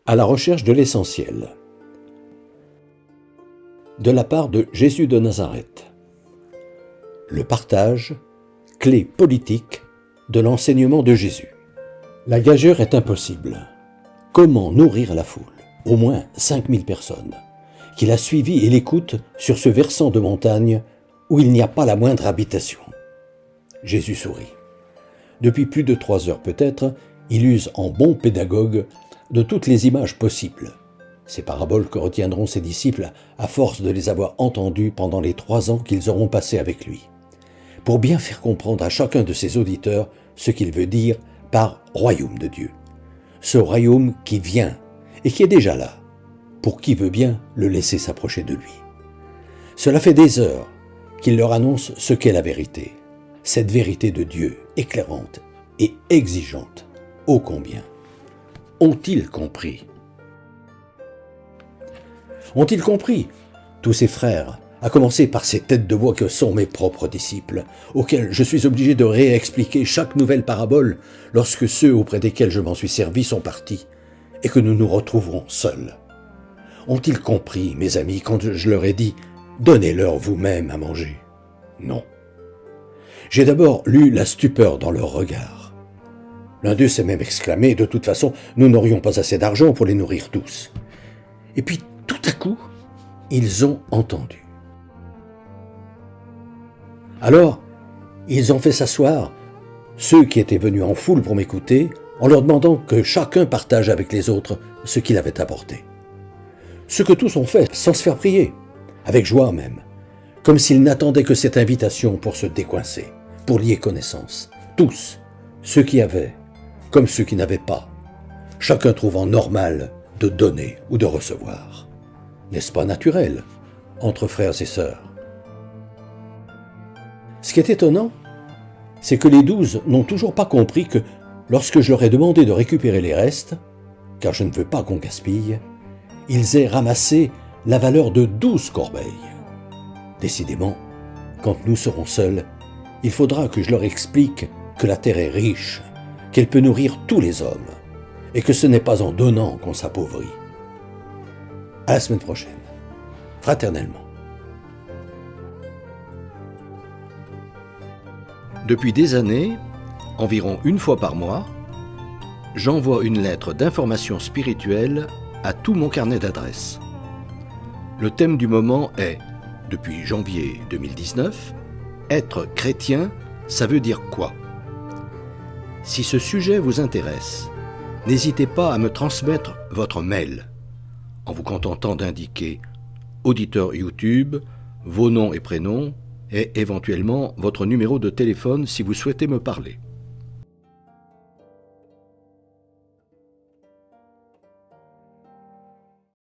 À la recherche de l'essentiel. De la part de Jésus de Nazareth. Le partage, clé politique de l'enseignement de Jésus. La gageure est impossible. Comment nourrir la foule, au moins 5000 personnes, qui l'a suivi et l'écoutent sur ce versant de montagne où il n'y a pas la moindre habitation? Jésus sourit. Depuis plus de 3 heures peut-être, il use en bon pédagogue de toutes les images possibles. Ces paraboles que retiendront ses disciples à force de les avoir entendues pendant les 3 ans qu'ils auront passés avec lui, pour bien faire comprendre à chacun de ses auditeurs ce qu'il veut dire par royaume de Dieu. Ce royaume qui vient et qui est déjà là, pour qui veut bien le laisser s'approcher de lui. Cela fait des heures qu'il leur annonce ce qu'est la vérité, cette vérité de Dieu éclairante et exigeante, ô combien. Ont-ils compris? Ont-ils compris, tous ces frères, à commencer par ces têtes de bois que sont mes propres disciples, auxquels je suis obligé de réexpliquer chaque nouvelle parabole lorsque ceux auprès desquels je m'en suis servi sont partis et que nous nous retrouverons seuls? Ont-ils compris, mes amis, quand je leur ai dit « Donnez-leur vous-même à manger » ? Non. J'ai d'abord lu la stupeur dans leur regard. L'un d'eux s'est même exclamé « De toute façon, nous n'aurions pas assez d'argent pour les nourrir tous. » Et puis, tout à coup, ils ont entendu. Alors, ils ont fait s'asseoir ceux qui étaient venus en foule pour m'écouter, en leur demandant que chacun partage avec les autres ce qu'il avait apporté. Ce que tous ont fait sans se faire prier, avec joie même, comme s'ils n'attendaient que cette invitation pour se décoincer, pour lier connaissance. Tous, ceux qui avaient, comme ceux qui n'avaient pas, chacun trouvant normal de donner ou de recevoir. N'est-ce pas naturel, entre frères et sœurs? Ce qui est étonnant, c'est que les 12 n'ont toujours pas compris que, lorsque je leur ai demandé de récupérer les restes, car je ne veux pas qu'on gaspille, ils aient ramassé la valeur de 12 corbeilles. Décidément, quand nous serons seuls, il faudra que je leur explique que la terre est riche, qu'elle peut nourrir tous les hommes, et que ce n'est pas en donnant qu'on s'appauvrit. À la semaine prochaine, fraternellement. Depuis des années, environ une fois par mois, j'envoie une lettre d'information spirituelle à tout mon carnet d'adresses. Le thème du moment est, depuis janvier 2019, « Être chrétien, ça veut dire quoi ?» Si ce sujet vous intéresse, n'hésitez pas à me transmettre votre mail, en vous contentant d'indiquer auditeur YouTube, vos noms et prénoms, et éventuellement votre numéro de téléphone si vous souhaitez me parler.